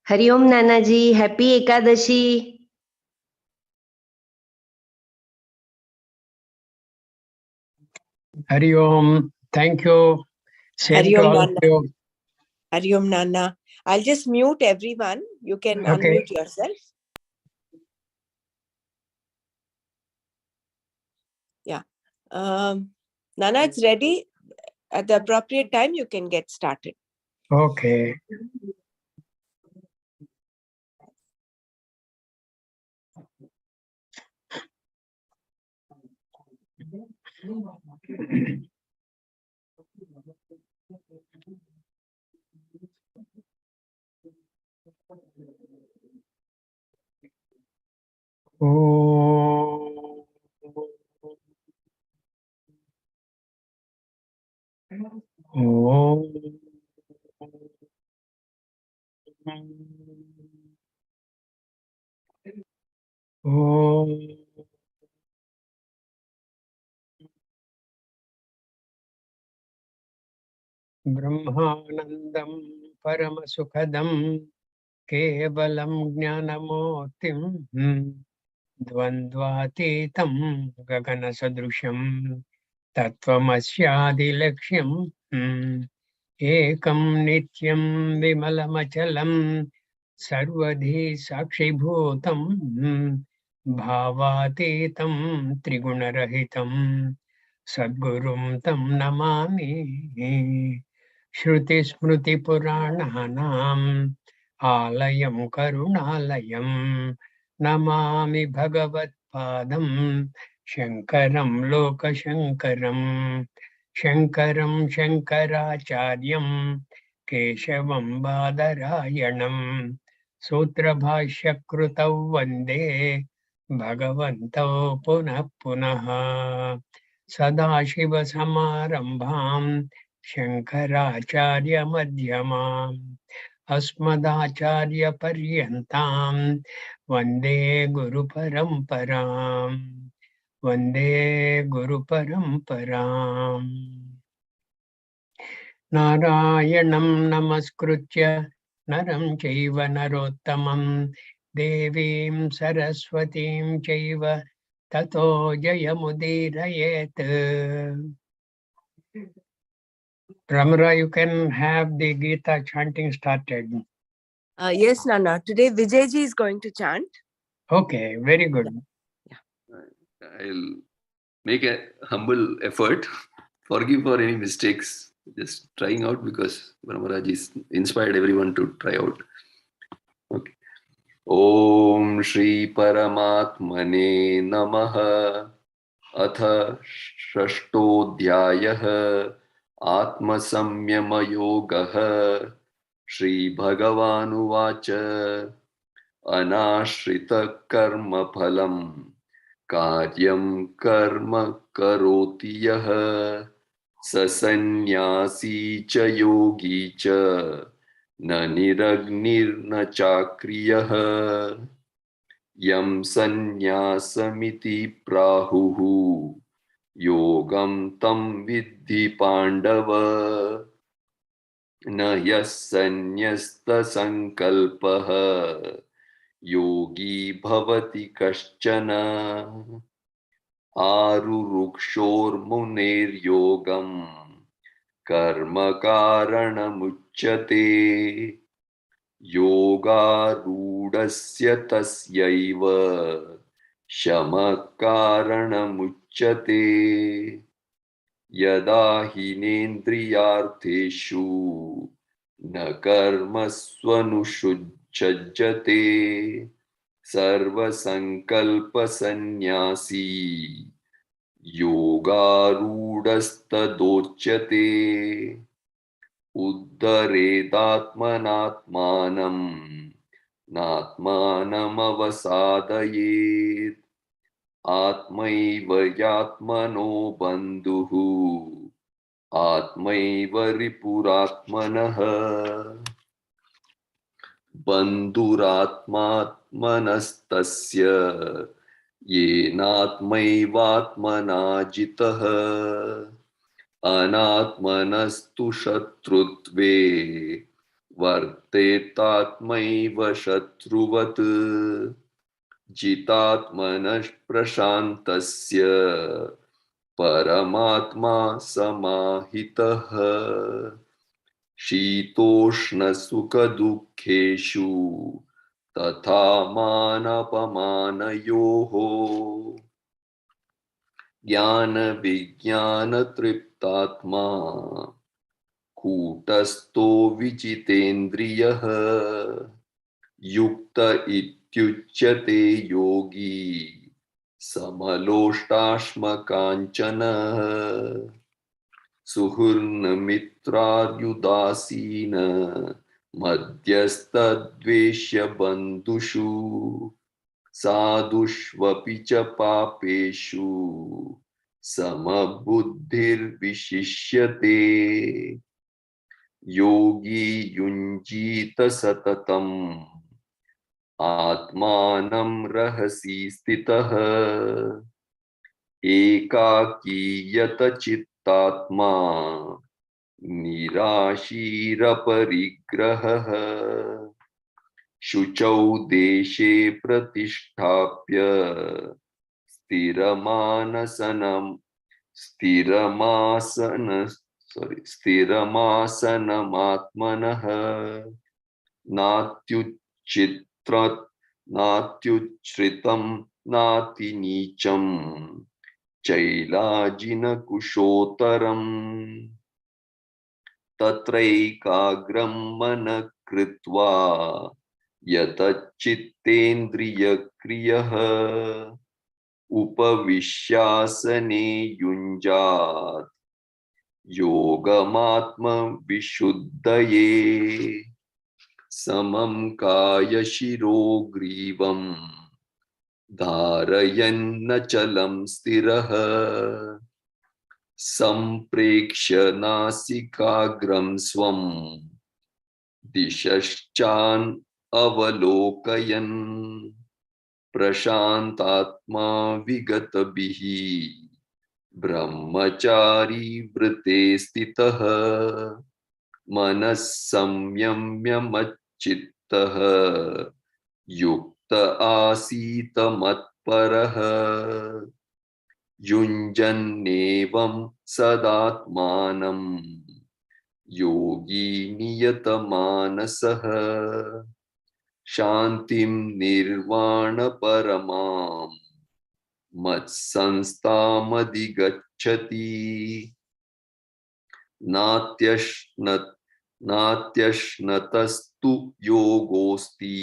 Hari Om Nanaji, happy Ekadashi. Hari Om, thank you. Same Hari to Om all of Nana. you. Hari Om Nana. I'll just mute everyone. You can Okay. unmute yourself. Yeah. Nana, it's ready. At the appropriate time, you can get started. Okay. Oh. Oh. Oh. Brahmanandam Paramasukadam Kevalam Jnanamotim Dvandvatitam Gaganasadrusham Tattvamasyadilaksham Ekam Nityam Vimalamachalam Sarvadhi Sakshibhutam Bhavatitam Trigunarahitam Sadgurum Tam Namami Shruti Smruti Purananam Alayam Karunalayam Namami Bhagavat Padam Shankaram Loka Shankaram Shankaram Shankaracharyam Keshavam Badarayanam Sutra Bhashya Krutau Vande Bhagavantau Punah Punaha Sadashiva Samarambham Shankaracharya Madhyamam Asmadacharya Paryantam Vande Guru Paramparam Vande Guru Paramparam Narayanam Namaskritya Naram Chaiva Narottamam Devim Saraswatim Chaiva Tato Jayamudirayet. Ramara, you can have the Gita chanting started. Yes, Nana. Today, Vijayji is going to chant. Okay, very good. I'll make a humble effort. Forgive for any mistakes. Just trying out because Brahmaraj is inspired everyone to try out. Okay. Om Shri Paramatmane Namaha Atha Shashtodhyayah Atma Samyama Yogaha Shri Bhagavanuvacha Anashrita Karma Phalam Karyam Karma Karoti Yaha Sasannyasi Cha Yogi Cha Na Niragnir Na Chakriyah Yam Sanyasamiti Prahuhu Yogam Tam Vidhi Pandava Na Yassanyasta Sankalpaha Yogi Bhavati Kaschana Arurukshor Yogam Karma Karanamuchyate Yoga Rudasya Tasyaiva Shama Karanamuchyate Yada Hinendriyartheshu Na Karma Swanushuchajjate Sarva Sankalpa Sannyasi Yoga Rudastadochyate Uddharedatmanatmanam Natmanam avasadayet Atmaiva yatmano bandhuhu Atmaiva ripuratmanaha Bandhuratmatmanastasya Yenatmaivatmana jitaha Anatmanastu shatrutve वर्तेतात्मैव शत्रुवत् जितात्मनः प्रशान्तस्य परमात्मा समाहितः शीतोष्णसुखदुःखेषु तथा मानपमानयोः ज्ञानविज्ञानतृप्तात्मा कूटस्थो विजितेन्द्रियः युक्त इत्युच्यते योगी समलोष्टाश्मकाञ्चनः सुहृन्मित्रार्युदासीन मध्यस्तद्वेष्य बन्धुषु साधुष्वपि च पापेषु समबुद्धिर्विशिष्यते योगी युञ्जीत सततम् आत्मानं रहसि स्थितः एकाकीयत चित्तात्मा निराशीरपरिग्रहः शुचौ देशे प्रतिष्ठाप्य स्थिरमासनमात्मनः नात्युच्छ्रितं नातिनीचं चैलाजिनकुशोत्तरम् तत्रैकाग्रं मनः कृत्वा यतचित्तेन्द्रियक्रियः उपविश्यासने युञ्जात् योगमात्मविशुद्धये समं कायशिरो ग्रीवं धारयन्नचलं स्थिरः सम्प्रेक्ष्य नासिकाग्रं स्वं दिशश्चान् अवलोकयन् प्रशान्तात्मा विगतभिः ब्रह्मचारी व्रते स्थितः मनः संयम्य मच्चित्तः युक्त आसीत मत्परः युञ्जन्नेवं सदात्मानं योगी नियतमानसः शान्तिं निर्वाणपरमां मत्संस्थामधिगच्छति नात्यश्नतस्तु योगोऽस्ति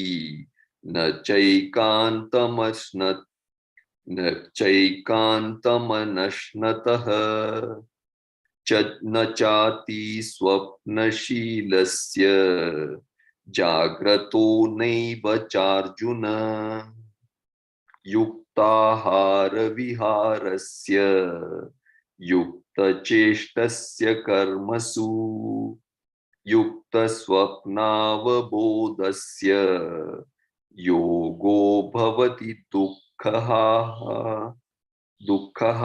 न चैकान्तमनश्नतः न चाति स्वप्नशीलस्य जाग्रतो नैव चार्जुन युक्ताहारविहारस्य युक्तचेष्टस्य कर्मसु युक्तस्वप्नावबोधस्य योगो भवति दुःखः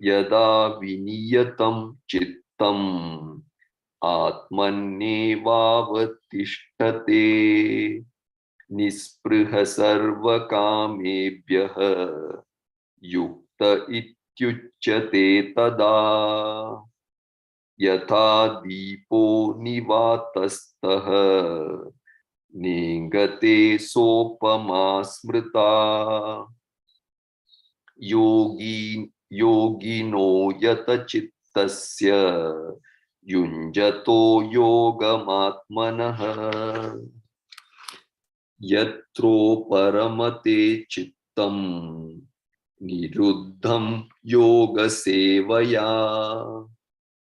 यदा विनियतं चित्तम् आत्मन्येवावतिष्ठते निःस्पृह सर्वकामेभ्यः युक्त इत्युच्यते तदा यथा दीपो निवातस्तः नेङ्गते सोपमा स्मृता योगिनो यतचित्तस्य युञ्जतो योगमात्मनः यत्रो परमते चित्तं निरुद्धं योगसेवया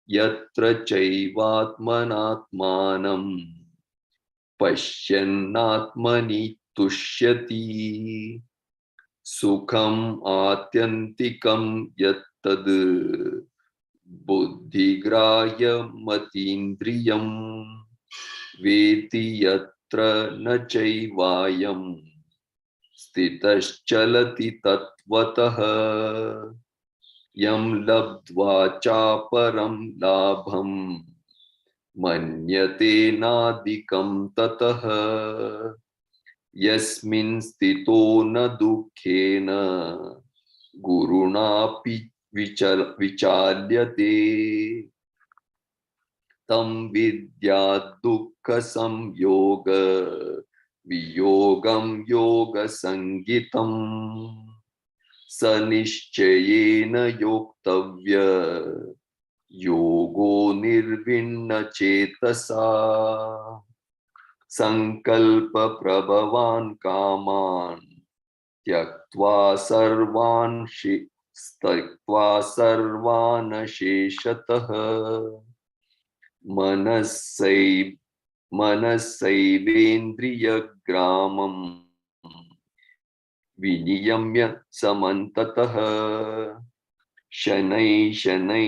यत्र चैवात्मनात्मानं पश्यन्नात्मनि तुष्यति सुखम् आत्यन्तिकं यत्तद् बुद्धिग्राह्यमतीन्द्रियं वेति यत्र न चैवायं स्थितश्चलति तत्त्वतः यं लब्ध्वा चापरं लाभं मन्यते नादिकं ततः यस्मिन् स्थितो न दुःखेन गुरुणापि विचाल्यते तं विद्या दुःख संयोग वियोगं योग संगितम् स निश्चयेन योक्तव्य योगो निर्विण्ण चेतसा संकल्प प्रभवान् कामान् त्यक्त्वा सर्वान् शेषतः मनसैवेन्द्रियग्रामम् विनियम्य समन्ततः शनैः शनैरुपरमेत्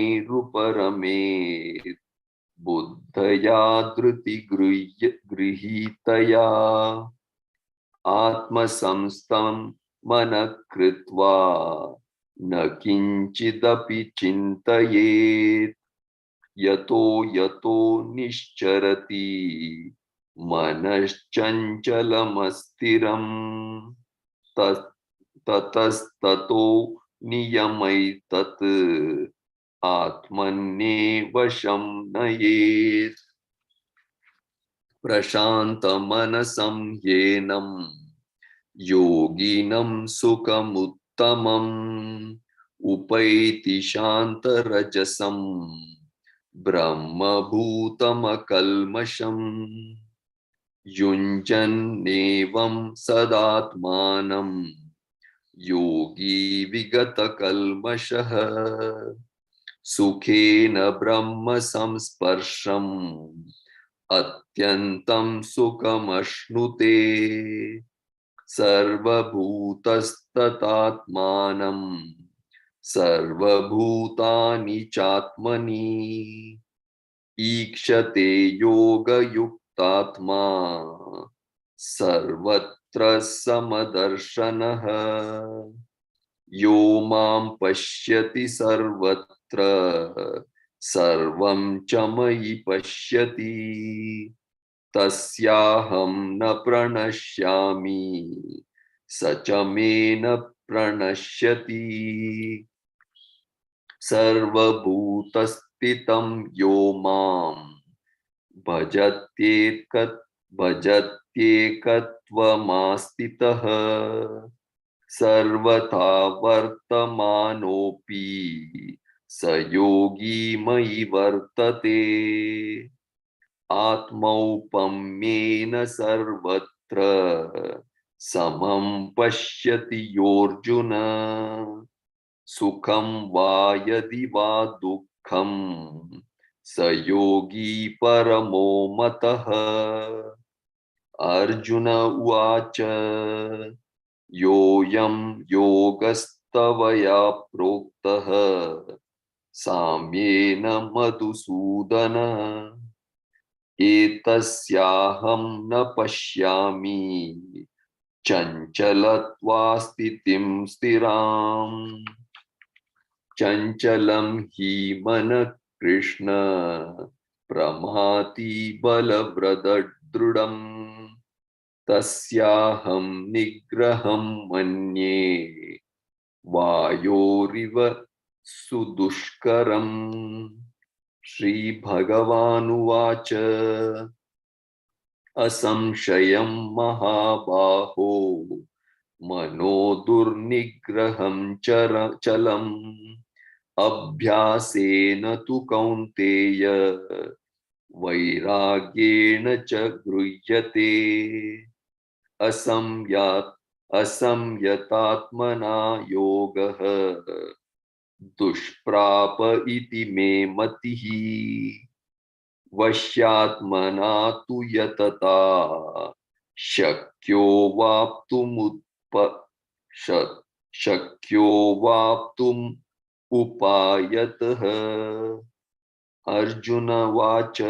बुद्धया धृतिगृहीतया आत्मसंस्थं मनः कृत्वा न किंचिदपि चिन्तयेत् यतो यतो निश्चरति मनश्चञ्चलमस्थिरम् ततस्ततो नियमैतत् आत्मन्येवशं नयेत् प्रशान्तमनसं ह्येनं योगिनं सुखमुत्तमम् उपैति शान्तरजसं ब्रह्मभूतमकल्मषम् युञ्जन्नेवं सदात्मानं योगी विगतकल्मषः सुखेन ब्रह्म संस्पर्शम् अत्यन्तं सुखमश्नुते सर्वभूतस्ततात्मानं सर्वभूतानि चात्मनि ईक्षते योगयुक्तात्मा सर्वत्र समदर्शनः यो मां पश्यति सर्वत्र सर्वं च मयि पश्यति तस्याहं न प्रणश्यामि स च मे न प्रणश्यति सर्वभूतस्थितं यो मां भजत्येकत्वमास्थितः सर्वथा वर्तमानोऽपि स योगी मयि वर्तते आत्मौपम्येन सर्वत्र समं पश्यति योऽर्जुन सुखं वा यदि वा दुःखं स योगी परमो मतः अर्जुन उवाच योऽयं योगस्तवया प्रोक्तः साम्येन मधुसूदन एतस्याहं न पश्यामि चञ्चलत्वा स्थितिं स्थिराम् चञ्चलं हि मनः कृष्ण प्रमाथि बलवदृढम् तस्याहं निग्रहं मन्ये वायोरिव सुदुष्करम् श्रीभगवानुवाच असंशयं महाबाहो मनो दुर्निग्रहं चलम् अभ्यासेन तु कौन्तेय वैराग्येण च गृह्यते असंयतात्मना योगः दुष्प्राप इति मे मतिः वश्यात्मना तु यतता शक्यो वाप्तुम् उपायतः अर्जुन वाच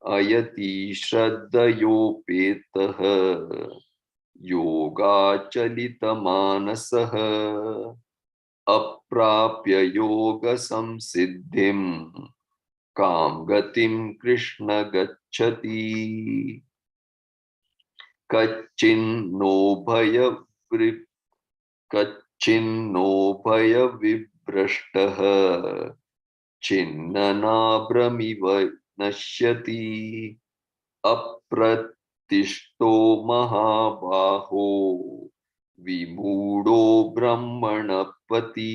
अयति श्रद्धयोपेतः योगाचलितमानसः अप्राप्य योग संसिद्धिं काम गतिम कृष्ण गच्छति कच्चिन्नो भय विभ्रष्टः छिन्ननाभ्रमिव नश्यति अप्रतिष्ठो महाबाहो विमूढो ब्रह्मणपति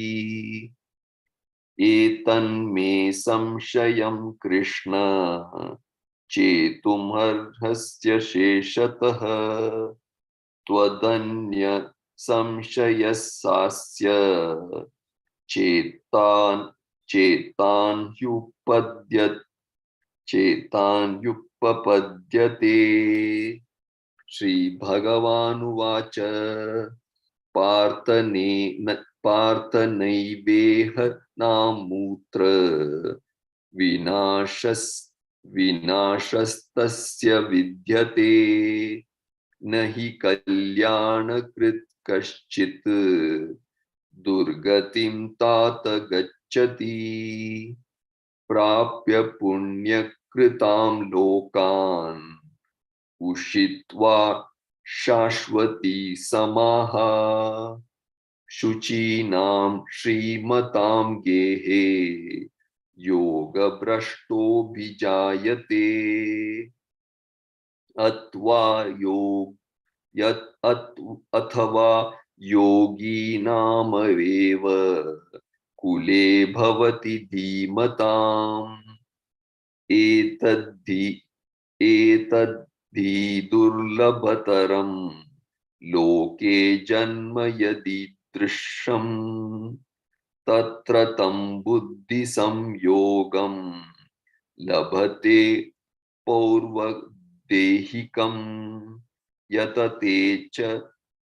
एतन्मे संशयं कृष्ण चेतुमर्हस्य शेषतः त्वदन्य संशयस्यास्य चेतान्युपपद्यते श्री भगवानुवाच पार्थनैवेह नामूत्र विनाशस्तस्य विद्यते न हि कल्याणकृत् कश्चित् दुर्गतिं तात गच्छति प्राप्य पुण्यकृतां लोकान् उषित्वा शाश्वती समाः शुचीनां श्रीमतां गेहे योगभ्रष्टोऽभिजायते अथवा योगिनामवेव कुले भवति धीमताम् एतद्धि दुर्लभतरं लोके जन्म यदीदृशम् तत्र तं बुद्धिसंयोगं लभते पौर्वदेहिकम् यतते च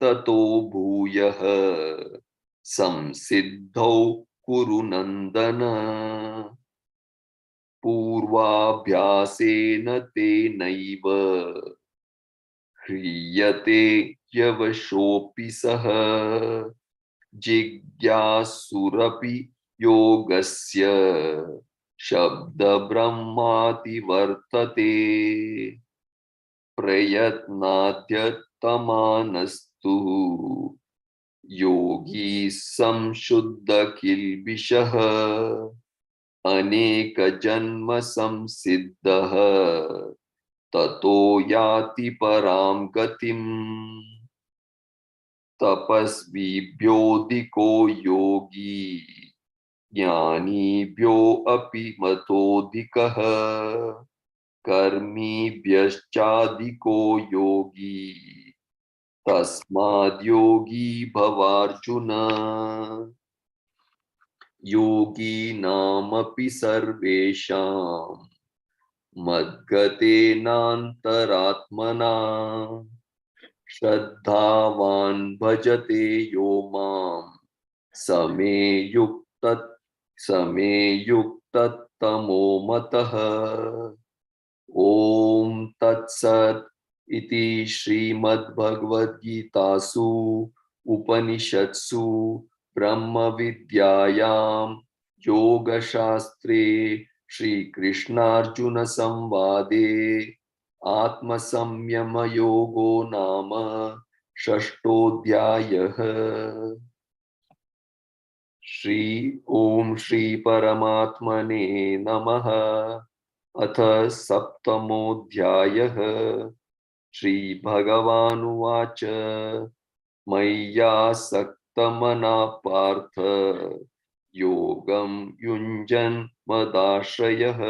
ततो भूयः संसिद्धौ कुरु नन्दन पूर्वाभ्यासेन तेनैव ह्रियते यवशोऽपि सः जिज्ञासुरपि योगस्य शब्दब्रह्माति वर्तते प्रयत्नाद्यतमानस्तु योगी संशुद्ध किल्बिषः अनेक जन्म संसिद्धः ततो याति परां गतिम् तपस्विभ्योऽधिको योगी ज्ञानीभ्यो अपि मतोऽधिकः कर्मीभ्यश्चाधिको योगी तस्माद् योगी भवार्जुन योगीनामपि सर्वेषां मद्गतेनान्तरात्मना श्रद्धावान् भजते यो मां समे युक्ततमो मतः ॐ तत्सत् इति श्रीमद्भगवद्गीतासु उपनिषत्सु ब्रह्मविद्यायां योगशास्त्रे श्रीकृष्णार्जुन संवादे आत्मसंयमयोगो नाम षष्ठोऽध्यायः। ॐ श्री परमात्मने नमः। अथ सप्तमोऽध्यायः। श्री भगवानुवाच मय्यासक्तमनः पार्थ योगं युञ्जन् मदाश्रयः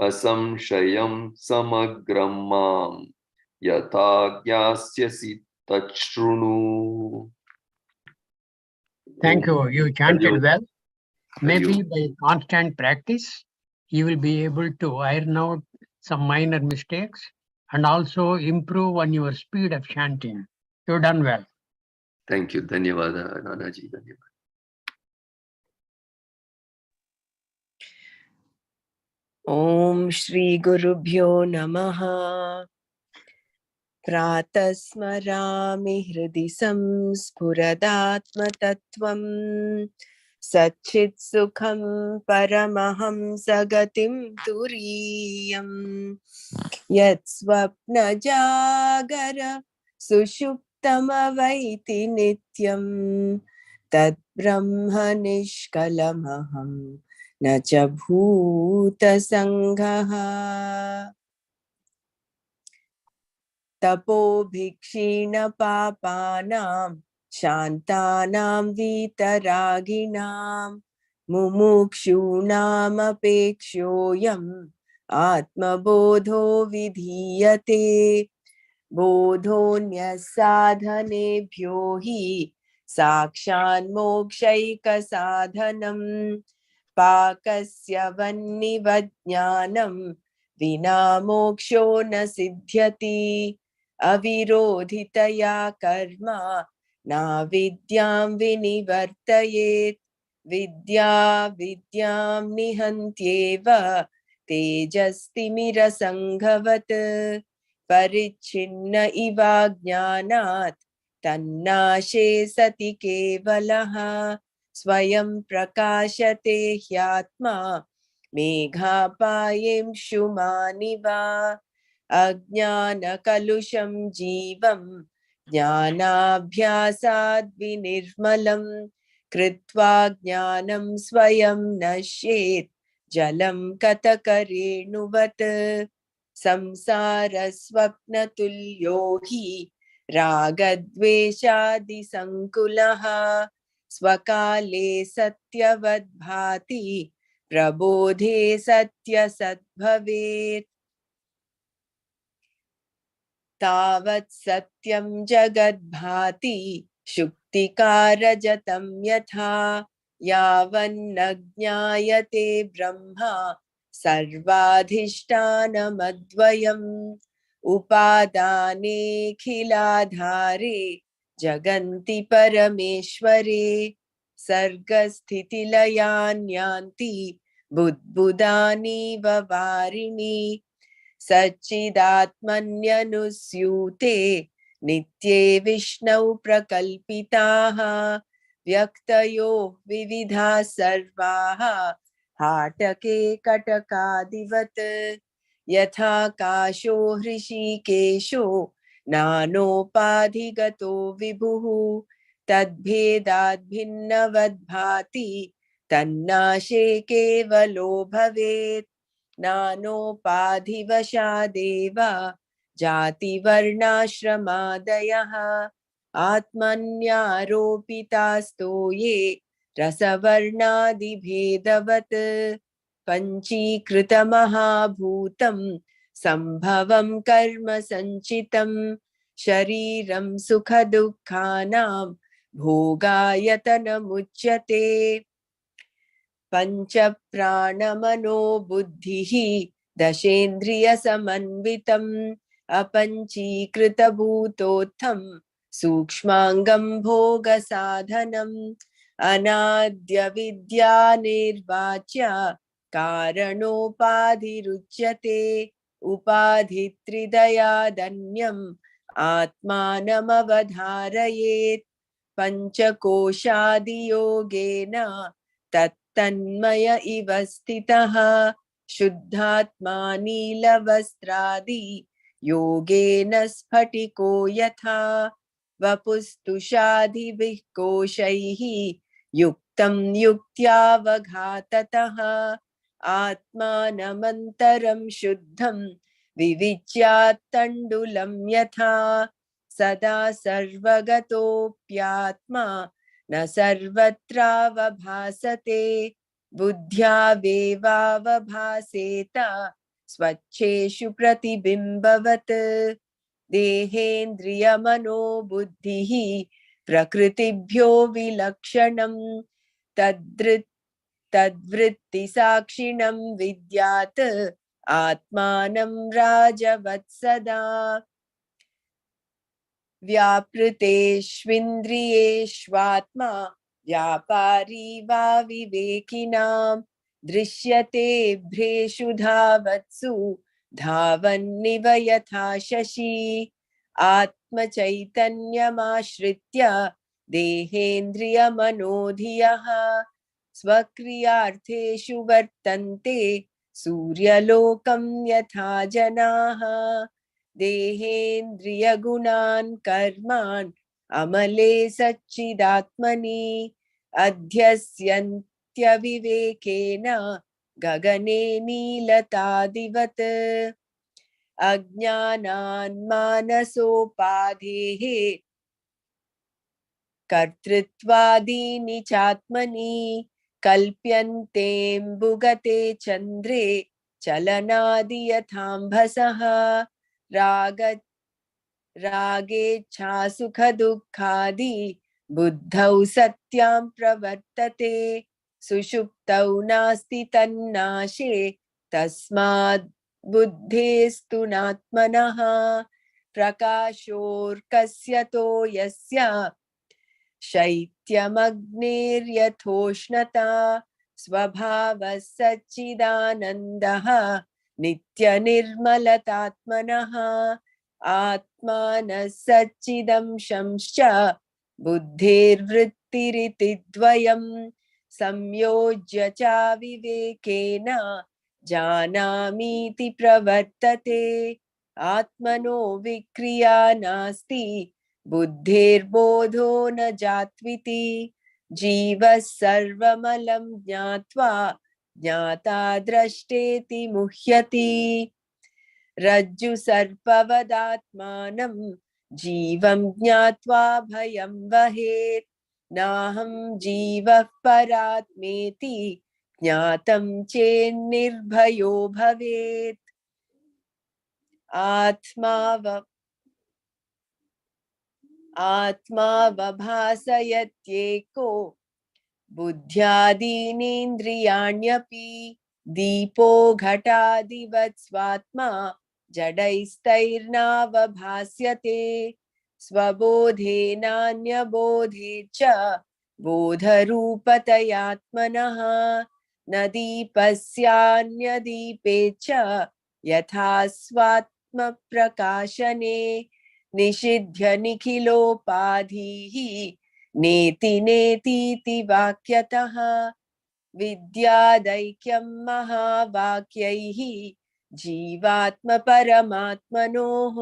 असंशयं समग्रं मां यथा ज्ञास्यसि तच्छृणु। Thank you. You chanted well. Maybe by constant practice, you will be able to iron out some minor mistakes and also improve on your speed of chanting. You've done well. Thank you. Dhanyavada, Nanaji. Dhanyavada. Om Shri Gurubhyo Namaha. Pratas Smarami Hridi Samspuradatma Tattvam सच्चित् सुखं परमहंस गतिं तुरीयं यत् स्वप्नजागर सुषुप्तमवैति नित्यं तत् ब्रह्म निष्कलमहं न च भूतसङ्घः तपोभिक्षीणपापानां शान्तानां वीतरागिणां मुमुक्षूणामपेक्ष्योऽयम् आत्मबोधो विधीयते बोधोऽन्यः साधनेभ्यो हि साक्षान्मोक्षैकसाधनम् पाकस्य वह्निवज्ञानं विना मोक्षो न सिद्ध्यति अविरोधितया कर्मा नाविद्यां विनिवर्तयेत् विद्या विद्यां निहन्त्येव तेजस्तिमिरसङ्घवत् परिच्छिन्न इवाज्ञानात् तन्नाशे सति केवलः स्वयं प्रकाशते ह्यात्मा मेघापायेंशुमानिव अज्ञानकलुषं जीवं ज्ञानाभ्यासाद् विनिर्मलं कृत्वा ज्ञानं स्वयं नश्येत् जलं कतकरेणुवत् संसारस्वप्नतुल्यो हि रागद्वेषादिसङ्कुलः स्वकाले सत्यवद्भाति प्रबोधे सत्यसद्भवेत् तावत् सत्यं जगद्भाति शुक्तिकारजतं यथा यावन्न ज्ञायते ब्रह्मा सर्वाधिष्ठानमद्वयम् उपादानेऽखिलाधारे जगन्ति परमेश्वरे सर्गस्थितिलयान्यान्ति बुद्बुदानीव वारिणि सच्चिदात्मन्यनुस्यूते नित्ये विष्णौ प्रकल्पिताः व्यक्तयो विविधाः सर्वाः हाटके कटकादिवत् यथा काशो हृषीकेशो नानोपाधिगतो विभुः तद्भेदाद् भिन्नवद्भाति तन्नाशे केवलो भवेत् नानोपाधिवशादेव जातिवर्णाश्रमादयः आत्मन्यारोपितास्तो ये रसवर्णादिभेदवत् पञ्चीकृतमहाभूतं सम्भवं कर्म सञ्चितं शरीरं सुखदुःखानां भोगायतनमुच्यते पंच प्राणमनो बुद्धिः दशेन्द्रियसमन्वितम् अपञ्चीकृतभूतोत्थं सूक्ष्माङ्गं भोगसाधनम् अनाद्य विद्या निर्वाच्य कारणोपाधिरुच्यते उपाधित्रिदयादन्यम् आत्मानमवधारयेत् पञ्चकोशादियोगेन तन्मय इव स्थितः शुद्धात्मा नीलवस्त्रादि योगेन स्फटिको यथा वपुस्तुषादिभिः कोशैः युक्तं युक्त्यावघाततः आत्मानमन्तरं शुद्धं विविच्यात्तण्डुलं यथा सदा सर्वगतोऽप्यात्मा न सर्वत्रावभासते बुद्ध्या वेवावभासेत स्वच्छेषु प्रतिबिम्बवत् देहेन्द्रियमनोबुद्धिः प्रकृतिभ्यो विलक्षणं तद्वृत्तिसाक्षिणं विद्यात् आत्मानं राजवत्सदा व्यापृतेष्विन्द्रियेष्वात्मा व्यापारी वा विवेकिनां दृश्यते भ्रेषु धावत्सु धावन्निव यथा शशि आत्मचैतन्यमाश्रित्य देहेन्द्रियमनोधियः स्वक्रियार्थेषु वर्तन्ते सूर्यलोकं यथा जनाः देहेन्द्रियगुणान् कर्मान् अमले सच्चिदात्मनि अध्यस्यन्त्यविवेकेन गगने नीलतादिवत् अज्ञानान्मानसोपाधेः कर्तृत्वादीनि चात्मनि कल्प्यन्तेऽम्बुगते चन्द्रे चलनादि यथाम्भसः रागेच्छासुखदुःखादि बुद्धौ सत्यां प्रवर्तते सुषुप्तौ नास्ति तन्नाशे तस्माद् बुद्धेस्तु नात्मनः प्रकाशोऽर्कस्यतो यस्य शैत्यमग्नेर्यथोष्णता स्वभावः सच्चिदानन्दः नित्यनिर्मलतात्मनः आत्मानः सच्चिदंशंश्च बुद्धेर्वृत्तिरिति द्वयम् संयोज्य च विवेकेन जानामीति प्रवर्तते आत्मनो विक्रिया नास्ति बुद्धेर्बोधो न जात्विति जीवः सर्वमलं ज्ञात्वा ज्ञाता द्रष्टेति मुह्यति रज्जु सर्पवदात्मानं जीवं ज्ञात्वा भयं वहेत् नाहं जीवः परात्मेति ज्ञातं चेन्निर्भयो भवेत् आत्मावभासयत्येको बुद्ध्यादीनीन्द्रियाण्यपि दीपो घटादिवत् स्वात्मा जडैस्तैर्नावभास्यते स्वबोधेनान्यबोधे च बोधरूपतयात्मनः न दीपस्यान्यदीपे च यथा स्वात्मप्रकाशने निषिध्य निखिलोपाधिः नेति नेतीति वाक्यतः विद्यादैक्यं महावाक्यैः जीवात्मपरमात्मनोः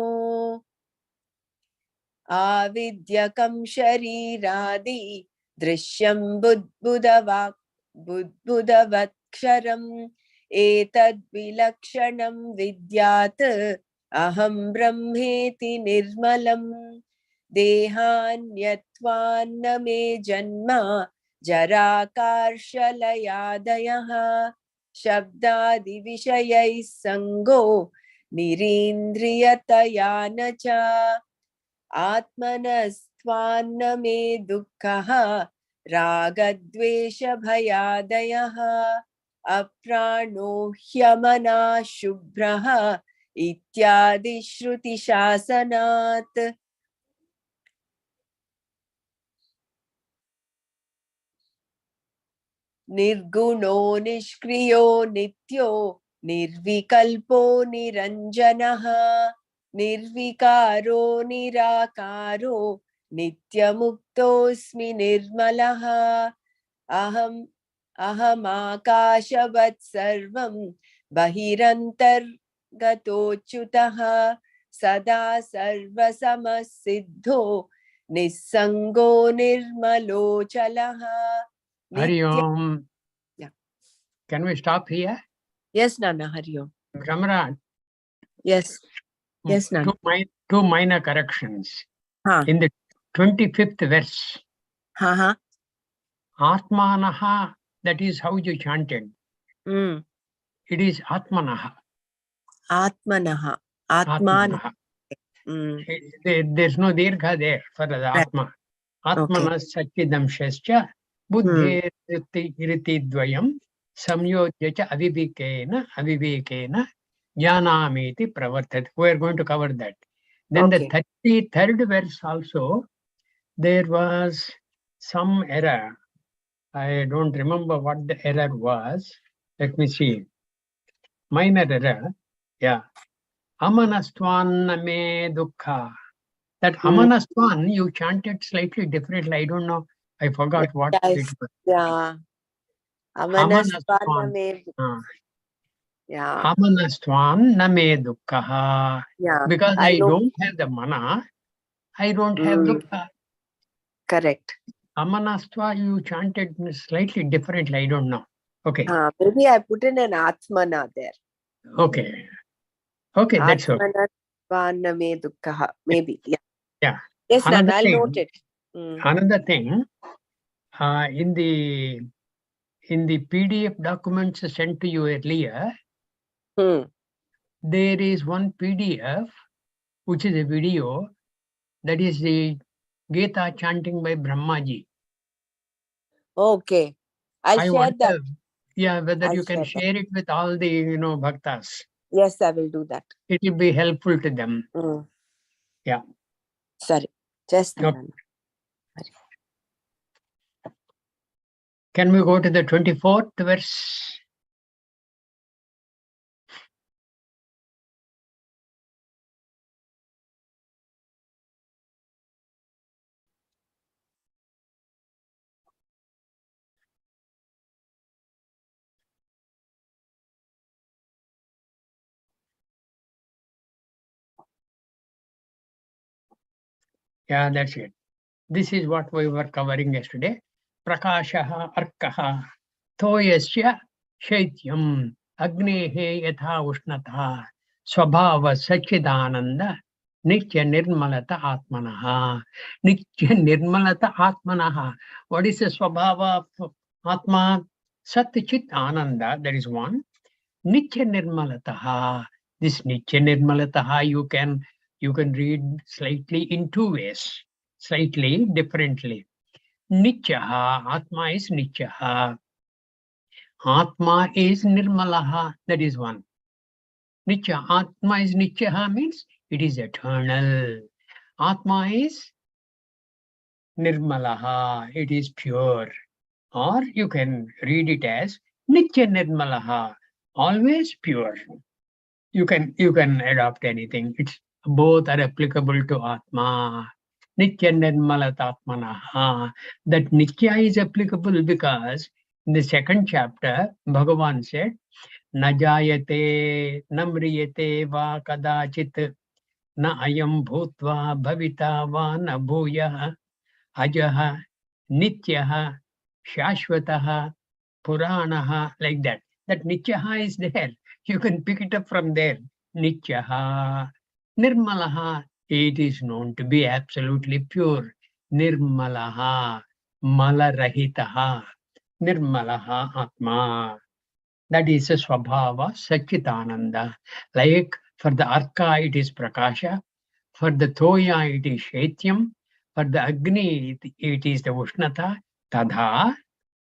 आविद्यकं शरीरादि दृश्यं बुद्बुदवत्क्षरम् एतद्विलक्षणं विद्यात् अहं ब्रह्मेति निर्मलम् देहान्यत्वान्न मे जन्म जराकार्षलयादयः शब्दादिविषयैः सङ्गो निरीन्द्रियतया न च आत्मनस्त्वान्न मे दुःखः रागद्वेषभयादयः अप्राणो ह्यमनः शुभ्रः इत्यादि श्रुतिशासनात् निर्गुणो निष्क्रियो नित्यो निर्विकल्पो निरञ्जनः निर्विकारो निराकारो नित्यमुक्तोऽस्मि निर्मलः अहमाकाशवत् सर्वं बहिरन्तर्गतोच्युतः सदा सर्वसमसिद्धो निस्सङ्गो निर्मलोऽचलः Hari Om. Yeah. Can we stop here? Yes, Nana, Hari Om. Ramran, Yes. Yes, Nana. two minor corrections. Huh. In the 25th verse, Uh-huh. Atmanaha, that is how you chanted. Mm. It is Atmanaha. Atmanaha. Atmanaha. Mm. There's no dirgha there for the Atma. Atmanas Satchidamshascha Buddhe Riti Dvayam Samyodya cha Avivekena Jnanamiti Pravartat. We are going to cover that. Then the 33rd verse also, there was some error. I don't remember what the error was. Let me see. Minor error. Yeah. Amanastvan me dukkha. That Amanastvan you chanted slightly differently. I don't know. I forgot what it was. Yeah. Amanastvam me. Yeah. Amanastvam na me dukkha. Yeah. Because I I know. don't have the mana, I don't have dukkha. Correct. Amanastva, you chanted slightly differently. I don't know. Okay. Maybe I put in an Atmana there. Okay. Okay, that's okay. Atmanastvam me dukkha. Maybe. Yeah. Yeah. Yes, Nan, Another I'll thing, note it. Another thing, in the PDF documents sent to you earlier, there is one PDF, which is a video, that is the Gita chanting by Brahmaji. Okay. I'll share that. Yeah, whether I'll you can share it with all the, bhaktas. Yes, I will do that. It will be helpful to them. Yeah. Sorry. Just Okay. Can we go to the 24th verse? Yeah, that's it. This is what we were covering yesterday. Prakashaha arkaha toyasya shaityam agnehe yatha ushnatha swabhava sachidananda nitya nirmalata atmanaha. Nitya nirmalata atmanaha. What is the swabhava of atma? Sat chit ananda, that is one. Nitya nirmalataha. This nitya nirmalataha you can read slightly in two ways, slightly differently. Nityaha, Atma is Nityaha. Atma is Nirmalaha, that is one. Nitya, Atma is Nityaha means it is eternal. Atma is Nirmalaha, it is pure. Or you can read it as Nitya Nirmalaha, always pure. You can adopt anything. It's both are applicable to Atma. Nitya Nirmalatatmanaha. That Nitya is applicable because in the second chapter, Bhagavan said, Najayate namriyate va kadachit na ayam bhutva bhavita va na bhuyah ajaha nityaha shashvataha puranaha, like that. That nityaha is there. You can pick it up from there. Nityaha. Nirmalaha. It is known to be absolutely pure. Nirmalaha. Malarahitaha. Nirmalaha Atma. That is a Swabhava Sachitananda. Like for the Arka, it is Prakasha. For the Toya, it is Shaityam. For the Agni, it is the Ushnata. Tadha.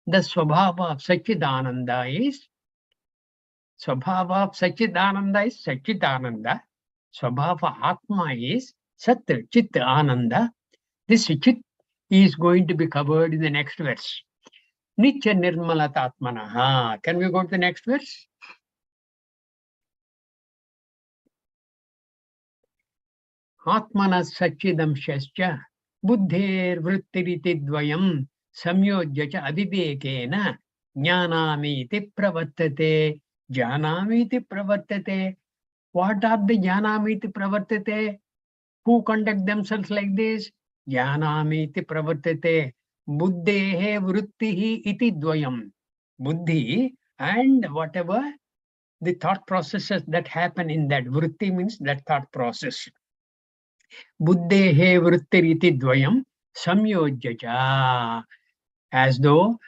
The Swabhava of Sachidananda is Sachidananda. Swabhava Atma is Sat Chit Ananda. This Chit is going to be covered in the next verse. Nitya Nirmalatatmanaha. Can we go to the next verse? Atmana Sachidamshascha Buddher Vrittiriti Dvayam Samyojya cha Avivekena Jnanamiti Pravartate. Jnanamiti Pravartate. What are the Jnanamiti Pravartate? Who conduct themselves like this? Jnanamiti Pravartate. Buddhehe Vrittihi iti Dvayam. Buddhi and whatever the thought processes that happen in that. Vritti means that thought process. Buddhehe vrittiriti dvayam samyojya, as though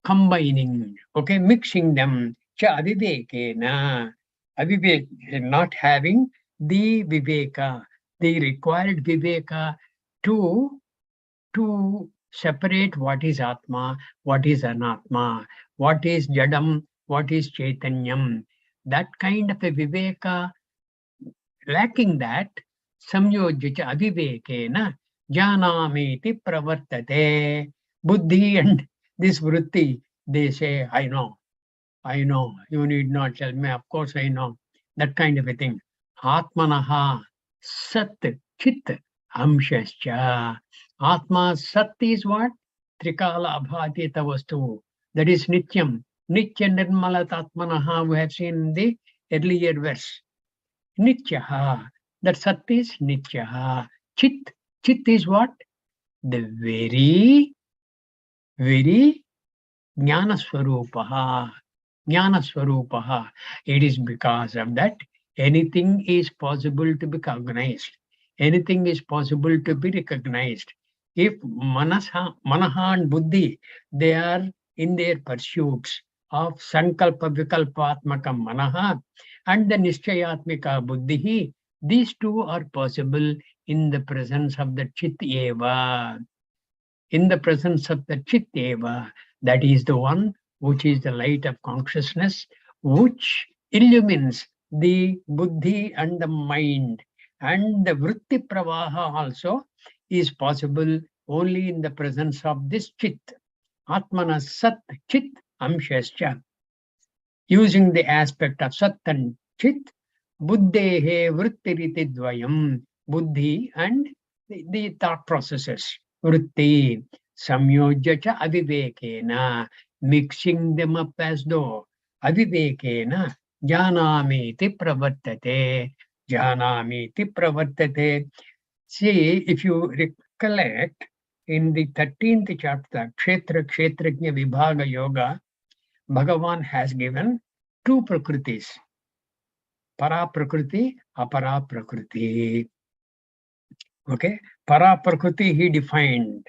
combining, okay, mixing them. Cha avivekena, avivek, not having the viveka, the required viveka to separate what is Atma, what is Anatma, what is Jadam, what is Chaitanyam. That kind of a viveka, lacking that, samyojya avivekena janamiti pravartate. Buddhi and this vritti, they say, I know, you need not tell me, of course I know. That kind of a thing. Atmanaha sat chit amshascha. Atma sat is what? Trikala abhatita vastu. That is Nityam. Nitya Nirmalat Atmanaha, we have seen in the earlier verse. Nityaha. That Sat is Nityaha. Chit. Chit is what? The very Jnana Swarupaha. Jnana Swarupaha. It is because of that anything is possible to be cognized. Anything is possible to be recognized. If Manaha and Buddhi, they are in their pursuits of Sankalpa Vikalpatmakam Manaha and the Nishchayatmika Buddhi, these two are possible in the presence of the Chit Eva. In the presence of the Chit Eva, that is the one which is the light of consciousness, which illumines the Buddhi and the mind. And the Vritti Pravaha also is possible only in the presence of this Chit. Atmana Sat Chit Amshascha. Using the aspect of Sat and Chit, Buddhehe Vrittiriti Dvayam, Buddhi and the thought processes. Vritti, Samyojya cha avivekena, mixing them up as though avivekena, janamiti pravartate, janamiti pravartate. See, if you recollect, in the 13th chapter, Kshetra Kshetrajna Vibhaga Yoga, Bhagavan has given two prakritis, para prakriti, apara prakriti. Okay, para prakriti he defined.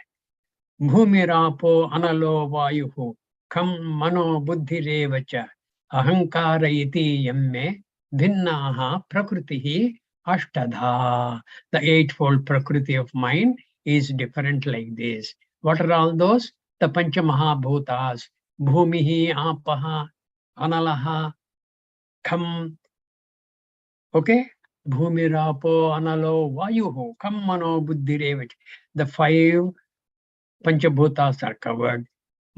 Bhumirapo analo vayuhu kam mano buddhirevacha ahankara iti yamme bhinnaha prakritihi ashtadha. The eightfold prakriti of mind is different like this. What are all those? The Panchamahabhutas, Bhumihi, Apaha, Analaha, Kham. Okay? Bhumirapo analo vayuhu kam mano buddhirevacha. The five Panchabhutas are covered.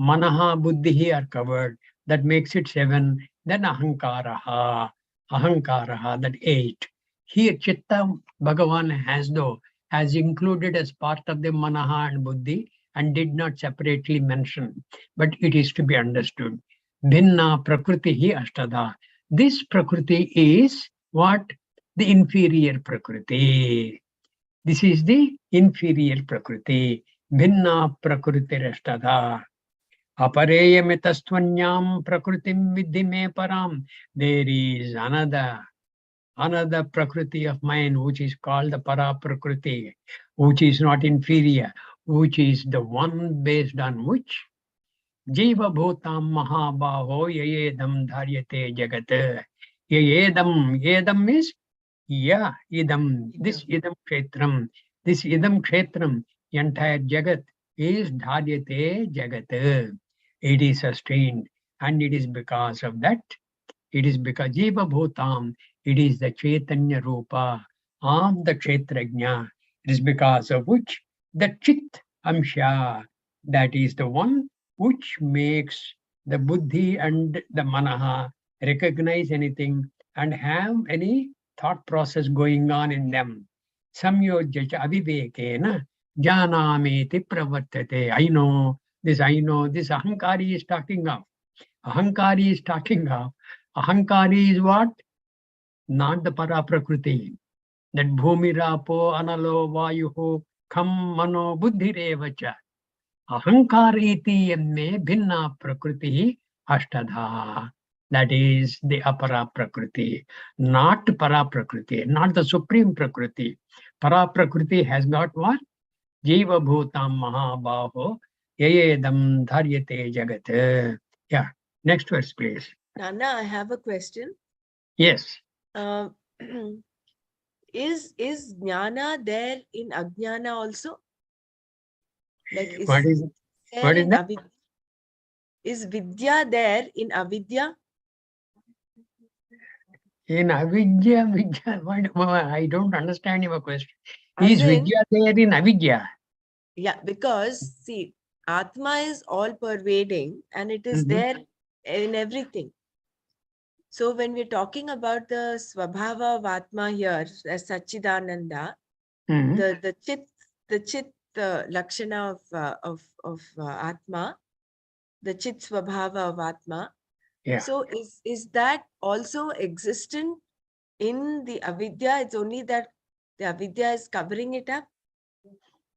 Manaha, Buddhihi are covered. That makes it 7. Then Ahankaraha. Ahankaraha, that 8. Here Chitta Bhagavan has included as part of the Manaha and Buddhi and did not separately mention. But it is to be understood. Bhinna Prakritihi Ashtadha. This Prakriti is what? The inferior Prakriti. This is the inferior Prakriti. Bhinna Prakriti Rashtadha. Apareyamitastvanyam Prakritim Vidhi me param. There is another Prakriti of mind which is called the Para Prakriti, which is not inferior, which is the one based on which Jiva Bhutam Mahabaho Yayedam Dharyate Jagat. Yedam is idam. This idam kshetram. This idam kshetram, entire jagat, is dharyate jagat. It is sustained. And it is because of that. It is because Jiva Bhutam, it is the Chaitanya Rupa of the Kshetrajna. It is because of which the Chit Amsha, that is the one which makes the Buddhi and the Manaha recognize anything and have any thought process going on in them. Samyojya avivekena janameti pravartate. I know, this Ahankari is talking of. Ahankari is talking of. Ahankari is what? Not the Para Prakriti. That Bhumirapo analo vayuho kham mano buddhirevacha. Ahankariti yamme bhinna prakriti ashtadha. That is the apara prakriti, not para prakriti, not the supreme prakriti. Para prakriti has got what? Jiva bhutam mahabaho yayedam dharyate jagat. Yeah, next verse, please. Nana, I have a question. Yes. Is jnana there in ajnana also? Like What is that? Is vidya there in avidya? In avidya, I don't understand your question. As Is in, vidya there in avidya? Yeah, because see, Atma is all pervading and it is there in everything. So when we're talking about the Swabhava of Atma here as Satchidananda, the chit lakshana of Atma the Chit Swabhava of Atma. Yeah. So is that also existent in the avidya? It's only that the avidya is covering it up?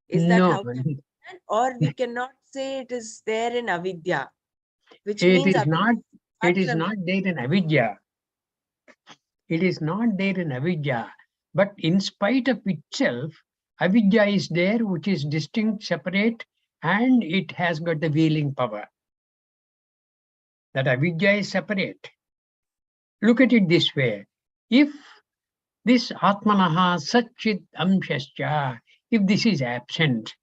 Is that No, how we understand? Or we cannot say it is there in avidya, which it means is not. apart It is from not there in avidya. It is not there in avidya. But in spite of itself, avidya is there, which is distinct, separate, and it has got the wheeling power. That avidya is separate. Look at it this way. If this Atmanaha Satchit Amshascha, if this is absent,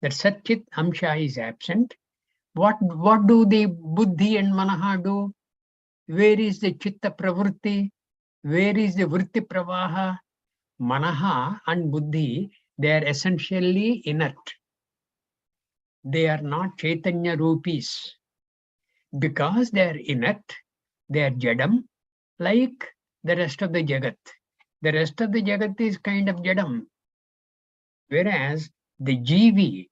that Satchit Amsha is absent, what do the Buddhi and Manaha do? Where is the Chitta Pravritti? Where is the Vritti Pravaha? Manaha and Buddhi, they are essentially inert. They are not Chaitanya Rupis. Because they are inert, they are Jadam, like the rest of the Jagat. The rest of the Jagat is kind of Jadam. Whereas the Jivi,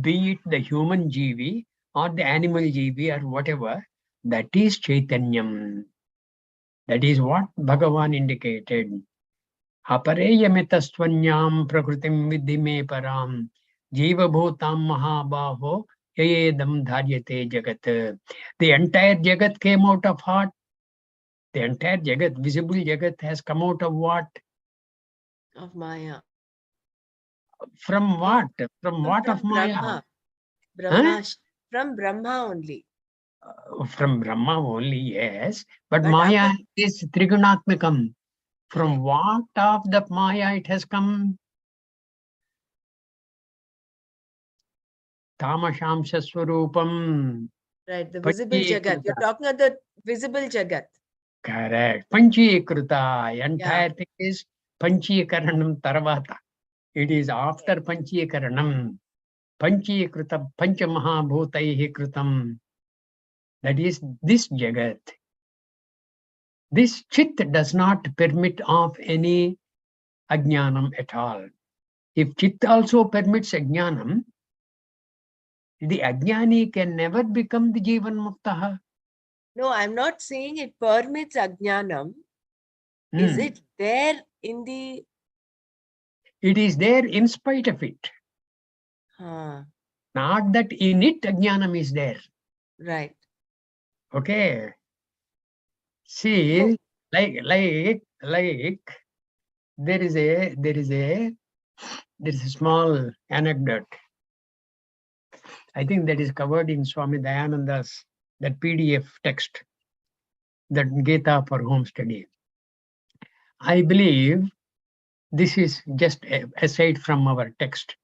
be it the human Jivi or the animal Jivi or whatever, that is Chaitanyam. That is what Bhagavan indicated. Apareyamitastvanyam prakritim vidhi me param jiva bhutam mahabaho yayedam dharyate jagat. The entire jagat came out of what? The entire jagat, visible jagat, has come out of what? of Maya. From what? From what From of Maya? Brahma. Huh? From Brahma only. From Brahma only, yes. But But Maya after- is Trigunatmakam. From Correct. what of the Maya it has come? Tamashamsha Swarupam. Right, the visible Jagat. You're talking about the visible Jagat. Correct. Panchikruta. Entire Yeah. thing is Panchikaranam Tarvata. It is after Panchikaranam. Panchikruta Panchamahabhutaihi Kritam. That is this Jagat. This Chit does not permit of any Ajnanam at all. If Chit also permits Ajnanam, the Ajnani can never become the Jivan Muktaha. No, I'm not saying it permits Ajnanam. Is it there in the... It is there in spite of it. Huh. Not that in it Ajnanam is there. Right. Okay. See, like there is a small anecdote. I think that is covered in Swami Dayananda's that PDF text, that Gita for home study. I believe this is just aside from our text.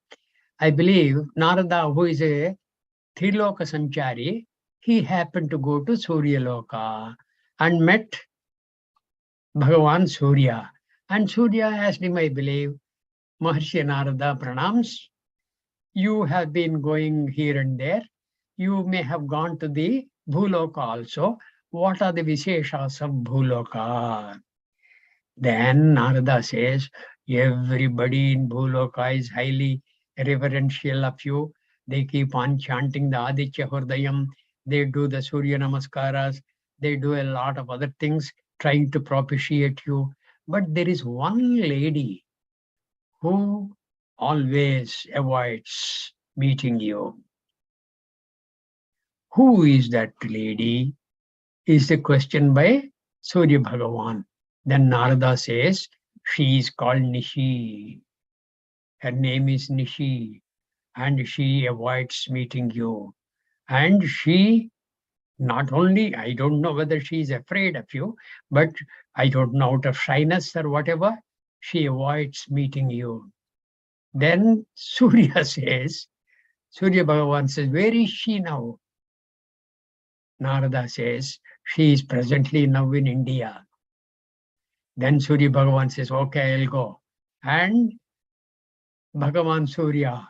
I believe Narada, who is a Triloka Sanchari, he happened to go to Surya Loka and met Bhagavan Surya. And Surya asked him, I believe, Maharshi Narada pranams. You have been going here and there. You may have gone to the Bhuloka also. What are the Visheshas of Bhuloka? Then Narada says, everybody in Bhuloka is highly reverential of you. They keep on chanting the Aditya Hurdayam. They do the Surya Namaskaras. They do a lot of other things trying to propitiate you. But there is one lady who always avoids meeting you. Who is that lady? Is the question by Surya Bhagavan. Then Narada says, she is called Nishi. Her name is Nishi, and she avoids meeting you. And she not only, I don't know whether she is afraid of you, but I don't know, out of shyness or whatever, she avoids meeting you. Then Surya says, Surya Bhagavan says, where is she now? Narada says, she is presently now in India. Then Surya Bhagavan says, okay, I'll go. And Bhagavan Surya,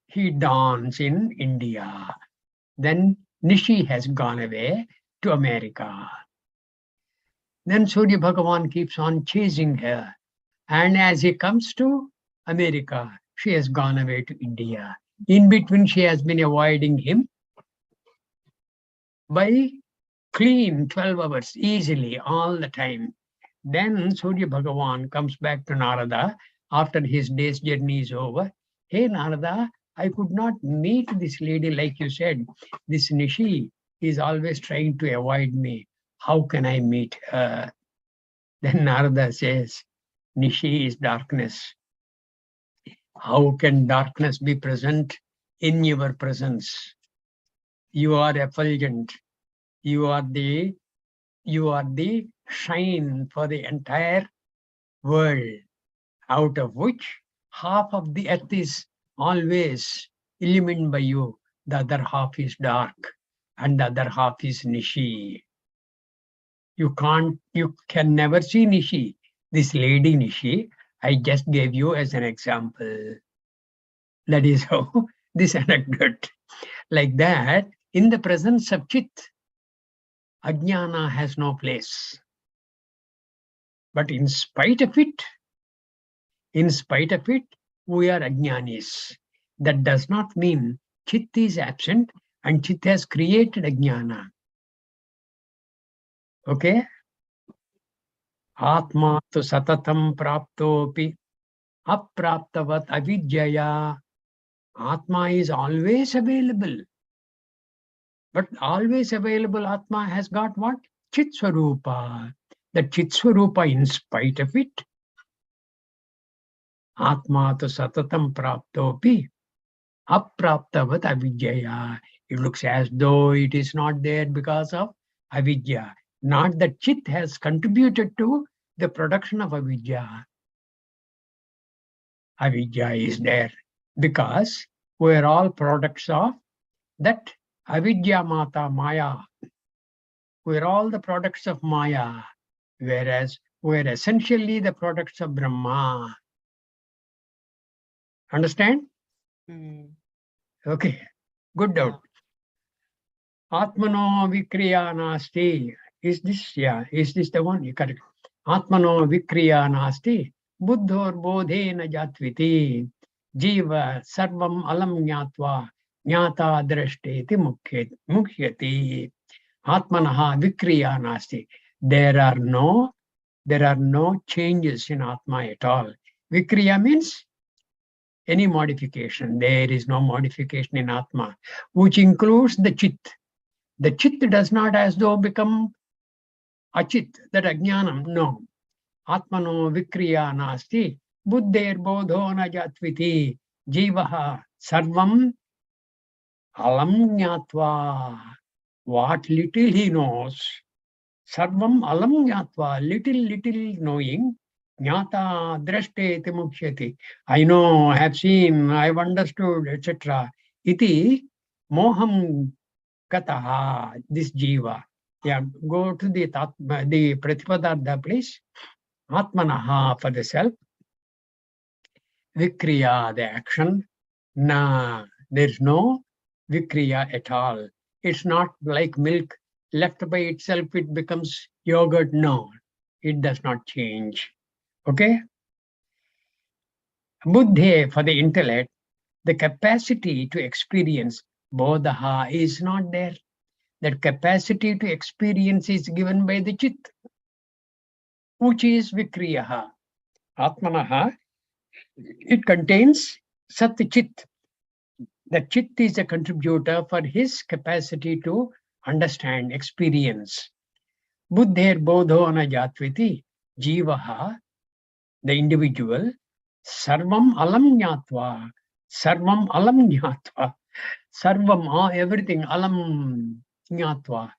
he dawns in India. Then Nishi has gone away to America. Then Surya Bhagavan keeps on chasing her. And as he comes to America, she has gone away to India. In between, she has been avoiding him by clean 12 hours easily all the time. Then Surya Bhagavan comes back to Narada after his day's journey is over. Hey Narada, I could not meet this lady like you said. This Nishi is always trying to avoid me. How can I meet her? Then Narada says, Nishi is darkness. How can darkness be present in your presence? You are effulgent. You are the shine for the entire world, out of which half of the earth is always illumined by you. The other half is dark, and the other half is Nishi. You can never see Nishi. This lady Nishi, I just gave you as an example. That is how this anecdote. Like that, in the presence of Chit, Ajnana has no place. But in spite of it, we are Ajnanis. That does not mean Chit is absent and Chit has created Ajnana. Okay? Atma tu satatam praptopi apraptavat avidyaya. Atma is always available. But always available Atma has got what? Chit Swarupa. The Chit Swarupa, in spite of it, Atma tu satatam praptopi apraptavat avidyaya. It looks as though it is not there because of avidya. Not that Chit has contributed to the production of avidya. Avidya is there because we are all products of that avidya mata maya. We are all the products of maya, whereas we are essentially the products of Brahma. Understand? Okay, good doubt. Atmano vikriya nasti. Is this the one? You correct. Atmano vikriya nasti. Buddhor bodhena jatviti. Jiva sarvam alam jnatva. Jnata drashteti mukhyati. Atmanaha vikriya nasti. There are no changes in Atma at all. Vikriya means any modification. There is no modification in Atma, which includes the Chit. The Chit does not as though become Achit, that Ajnanam. No. Atmano vikriya nasti. Buddher bodho na jatviti. Jivaha sarvam alam jnatva. What little he knows. Sarvam alam jnatva. Little knowing. Jnata drashte mukhyati. I know, I have seen, I have understood, etc. Iti moham kataha, this jiva. Yeah, go to the Pratipadartha, please. Atmanaha for the self. Vikriya, the action. Na, there's no vikriya at all. It's not like milk. Left by itself, it becomes yogurt. No, it does not change. Okay? Buddhi, for the intellect, the capacity to experience bodha is not there. That capacity to experience is given by the Chit, which is vikriyaha. Atmanaha, it contains Sat Chit. The Chit is a contributor for his capacity to understand, experience. Buddher bodho anajatviti, jivaha, the individual, sarvam alam jnatva, sarvam alam jnatva, sarvam, everything, alam jnatva,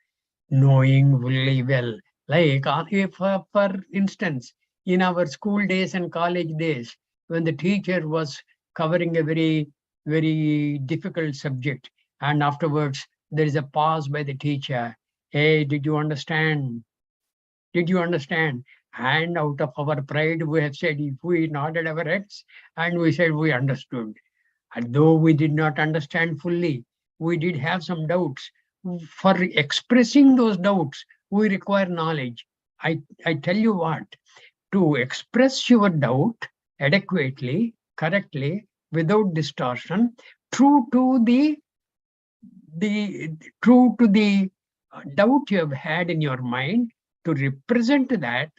knowing fully well. Like, if, for instance, in our school days and college days, when the teacher was covering a very, very difficult subject, and afterwards there is a pause by the teacher. Hey, did you understand? Did you understand? And out of our pride, we have said, if we nodded our heads and we said we understood. And though we did not understand fully, we did have some doubts. For expressing those doubts, we require knowledge. I tell you what, to express your doubt adequately, correctly, without distortion, true to the true to the doubt you have had in your mind, to represent that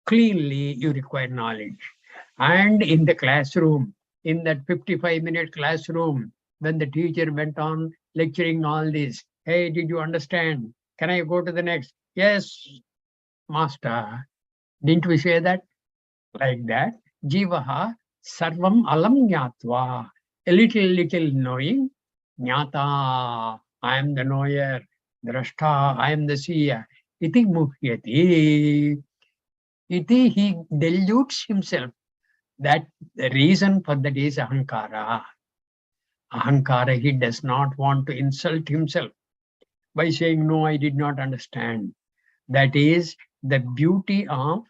cleanly, you require knowledge. And in the classroom, in that 55-minute classroom, when the teacher went on lecturing all this, hey, did you understand? Can I go to the next? Yes, master. Didn't we say that? Like that. Jivaha sarvam alam jnatva. A little knowing. Jnata, I am the knower. Drashta, I am the seer. Iti muhyati. Iti, he dilutes himself. That the reason for that is ahankara. Ahankara, he does not want to insult himself by saying, no, I did not understand. That is the beauty of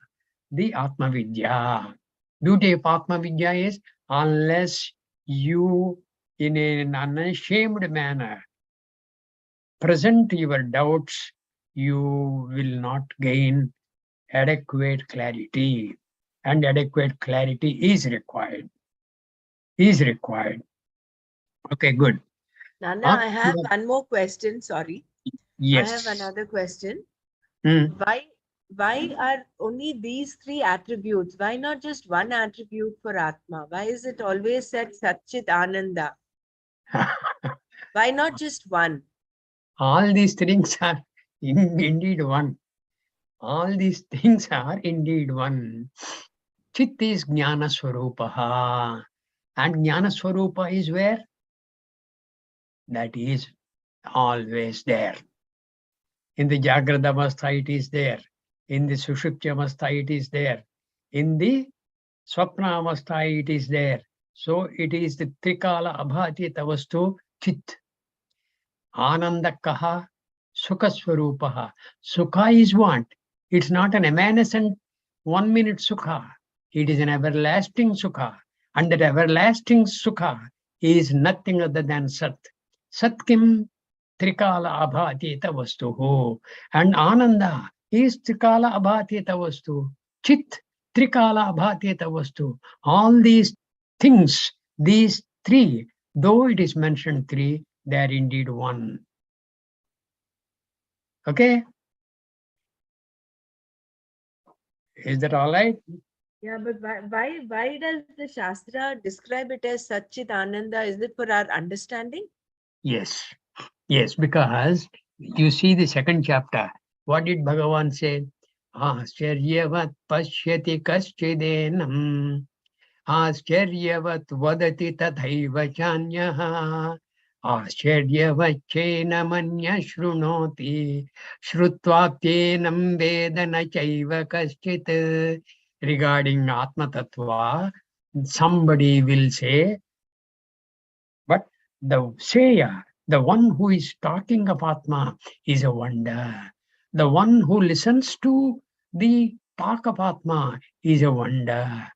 the Atma Vidya. Beauty of Atma Vidya is, unless you, in an unashamed manner, present your doubts, you will not gain adequate clarity. And adequate clarity is required. Okay, good. Nana, I have one more question. Sorry. Yes. I have another question. Mm. Why are only these three attributes? Why not just one attribute for Atma? Why is it always said Satchit Ananda? Why not just one? All these things are indeed one. All these things are indeed one. Chit is Jnana Swarupaha. And Jnana Swarupa is where? That is always there. In the Jagrada Avastha, it is there. In the Sushupti Avastha, it is there. In the Swapna Avastha, it is there. So it is the Trikala Abhati Tavastu Chit. Anandakaha Sukha Swarupaha. Sukha is what? It's not an evanescent 1 minute Sukha. It is an everlasting Sukha. And that everlasting Sukha is nothing other than Sat. Sat kim Trikala Abhatita Vastuhu. And Ananda is Trikala Abhatita Vastu. Chit Trikala Abhatita Vastu. All these things, these three, though it is mentioned three, they are indeed one. Okay? Is that all right? Yeah, but why does the Shastra describe it as Satchit Ananda? Is it for our understanding? Yes. Yes, because you see the second chapter. What did Bhagavan say? Ascharyavat pashyati kaschidenam. Ascharyavat vadati tathaiva chanyaha. Ascharyavat manya shrunoti. Shrutvapyenam vedana chaiva kaschit. Regarding Atma Tattva, somebody will say, but the sayer, the one who is talking of Atma, is a wonder. The one who listens to the talk of Atma is a wonder.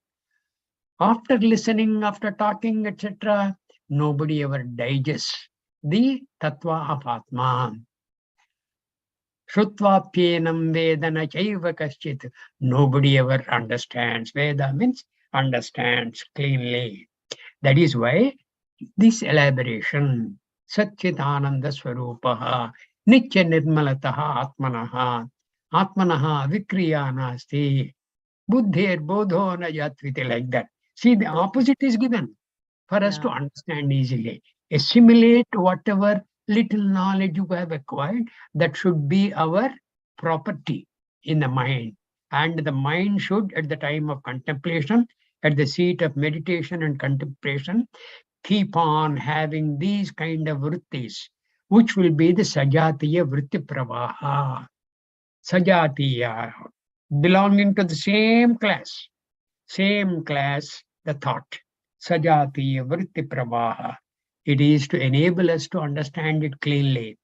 After listening, after talking, etc., nobody ever digests the Tattva of Atma. Shrutvapyenam vedana chaiva kaschit. Nobody ever understands. Veda means understands cleanly. That is why this elaboration, Satchitananda Swarupaha, Nitya Nirmalataha Atmanaha, Atmanaha Vikriya Nasti, Buddhir Bodho Najatvite, like that. See, the opposite is given for us to understand easily. Assimilate whatever little knowledge you have acquired, that should be our property in the mind. And the mind should, at the time of contemplation, at the seat of meditation and contemplation, keep on having these kind of vrittis, which will be the Sajatiya Vritti Pravaha. Sajatiya, belonging to the same class, the thought. Sajatiya Vritti Pravaha. It is to enable us to understand it cleanly.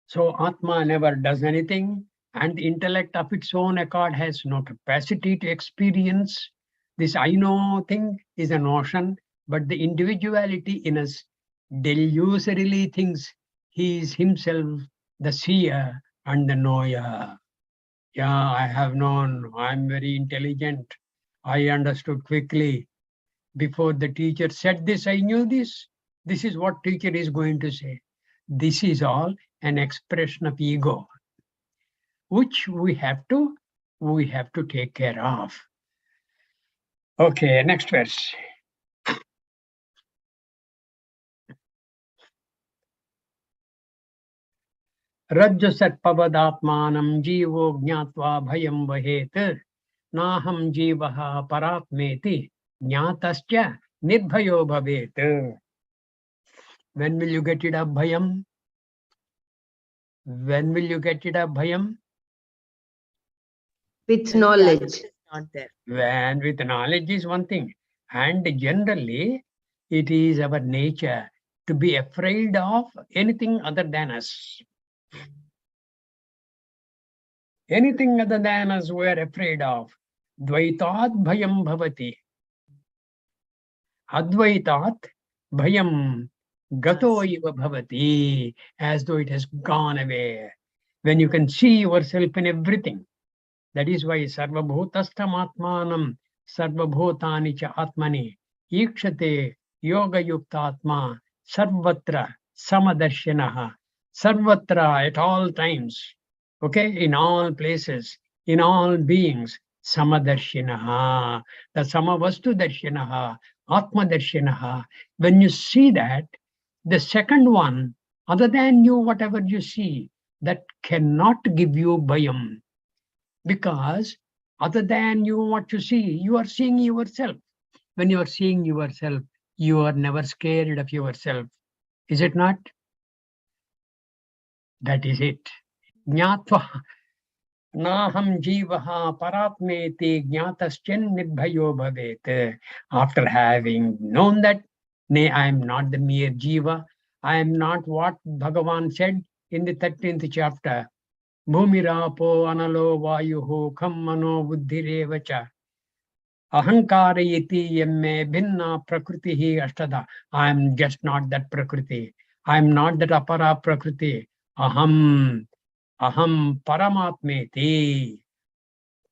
So Atma never does anything, and the intellect of its own accord has no capacity to experience. This I know thing is a notion, but the individuality in us delusorily thinks he is himself the seer and the knower. Yeah, I have known, I'm very intelligent, I understood quickly. Before the teacher said this, I knew this. This is what teacher is going to say. This is all an expression of ego, which we have to take care of. Okay, next verse. Rajya sarpavadatmanam jivo jnatva bhayam vahet naham jivaha paratmeti jnatascha nirbhayo bhavet. When will you get rid of bhayam? When will you get rid of bhayam? With When the knowledge. attachment is not there. When with knowledge is one thing. And generally, it is our nature to be afraid of anything other than us. Anything other than us we are afraid of. Dvaitat bhayam bhavati. Advaitat bhayam gato iva bhavati. As though it has gone away. When you can see yourself in everything. That is why sarvabhutastham atmanam sarvabhutani cha atmani ikshate yoga yuktatma sarvatra samadarshinaha. Sarvatra at all times. Okay, in all places, in all beings, samadarshinaha. The samavastu darshinaha, atma darshinaha. When you see that, the second one, other than you, whatever you see, that cannot give you bhayam. Because other than you, what you see, you are seeing yourself. When you are seeing yourself, you are never scared of yourself. Is it not? That is it. Jnatva naham jivaha paratmeti jnataschan nirbhayo bhavet. After having known that, nay, I am not the mere jiva. I am not what Bhagavan said in the 13th chapter. Bhumirapo analo vayuhu kham mano buddhirevacha ahankarayati yamme bhinna prakritihi ashtada. I am just not that prakriti. I am not that apara prakriti. Aham paramatmeti.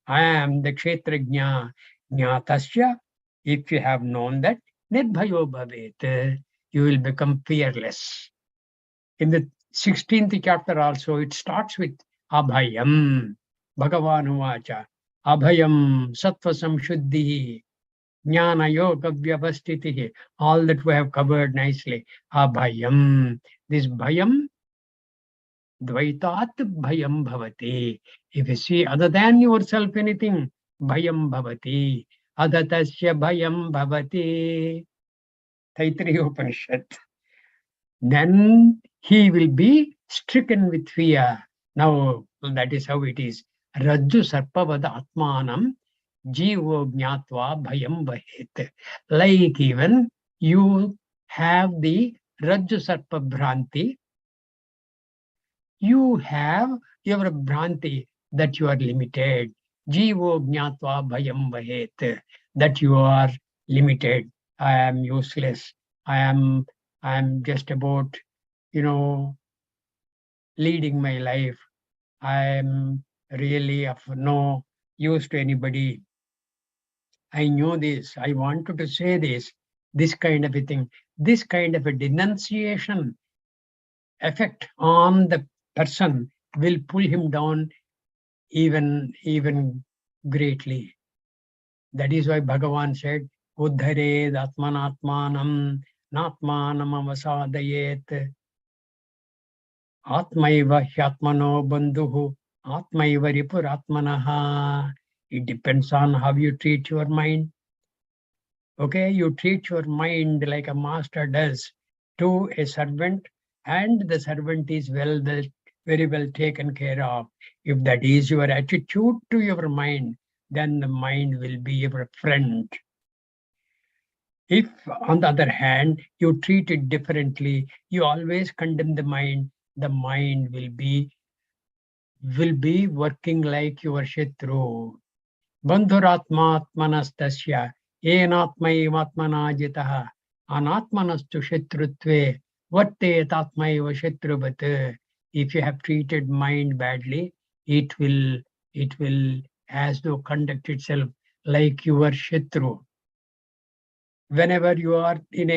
I am the kshetrajna jnatasya. If you have known that, nirbhayo bhavet, you will become fearless. In the 16th chapter also, it starts with Abhayam. Bhagavan Uvacha. Abhayam Sattva Samshuddhi Jnana Yoga Vyavastitihi. All that we have covered nicely. Abhayam. This Bhayam, Dvaitat Bhayam Bhavati. If you see other than yourself anything, Bhayam Bhavati. Adatasya Bhayam Bhavati. Taittiriya Upanishad. Then he will be stricken with fear. Now, that is how it is. Rajju sarpavada atmanam jivo jnatva bhayam vahet. Like even you have the Rajju sarpa bhranti, you have your bhranti that you are limited. Jivo jnatva bhayam vahet. That you are limited. I am useless. I am just about, leading my life. I am really of no use to anybody. I know this. I wanted to say this kind of a thing, this kind of a denunciation effect on the person will pull him down even greatly. That is why Bhagavan said, Uddhared atmanatmanam natmanam avasadayet. Atmaiva hyatmano bandhuhu atmaiva ripuratmanaha. It depends on how you treat your mind. Okay, you treat your mind like a master does to a servant, and the servant is very well taken care of. If that is your attitude to your mind, then the mind will be your friend. If, on the other hand, you treat it differently, you always condemn the mind will be working like your shatru. Bandhuratma atmanastasya enatmaivatmana jitaha anatmanastu shatrutve vartet atmaiva shatruvat. If you have treated mind badly, it will as though conduct itself like your shatru. Whenever you are in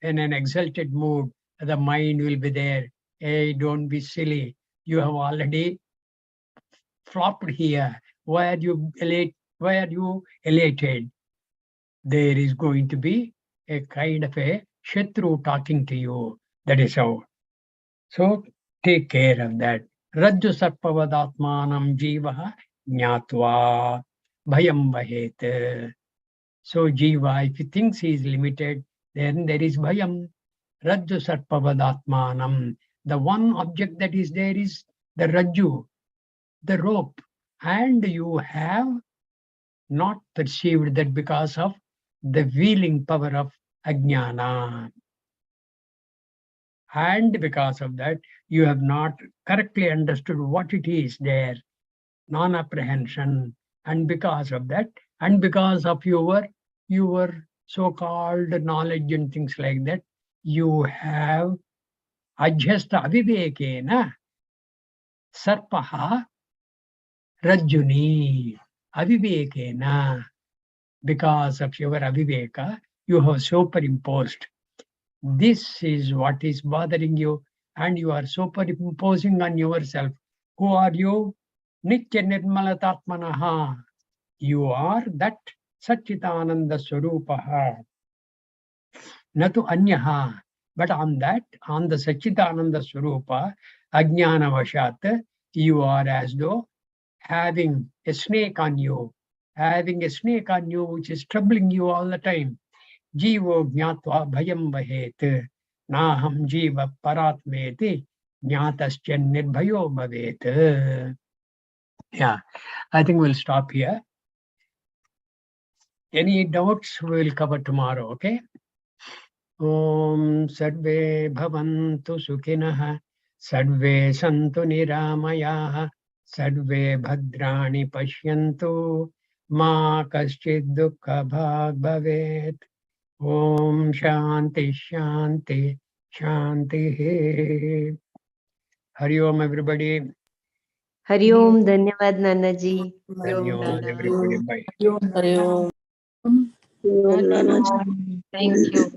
an exalted mood, the mind will be there. Hey, don't be silly. You have already flopped here. Why are you elated? There is going to be a kind of a Shatru talking to you. That is how. So take care of that. Rajju sarpavadatmanam jivaha jnatva bhayam vahet. So jiva, if he thinks he is limited, then there is bhayam. Rajju sarpavadatmanam. The one object that is there is the rajju, the rope. And you have not perceived that because of the wheeling power of ajnana. And because of that, you have not correctly understood what it is there, non-apprehension. And because of that, and because of your so-called knowledge and things like that, you have ajhasta avivekena sarpaha rajjuni avivekena. Because of your aviveka, you have superimposed. This is what is bothering you, and you are superimposing on yourself. Who are you? Nitya Nirmalatatmanaha. You are that Satchitananda Swarupaha. Natu Anyaha. But on that, on the Satchitananda Swarupa, Ajnana Vashat, you are as though having a snake on you, which is troubling you all the time. Jivo jnatva bhayam vahet. Naham jiva paratmeti jnatascha nirbhayo bhavet. Yeah, I think we'll stop here. Any doubts we will cover tomorrow, okay? Om sarve bhavantu sukhinah, sarve santu niramayah, sarve bhadrani pashyantu, ma kaschid dukkha bhag bhavet. Om Shanti Shanti Shanti. Hari Om everybody. Hari Om. Dhanyavad Nanaji. Dhanyavad everybody. Bye. Hari Om. Thank you.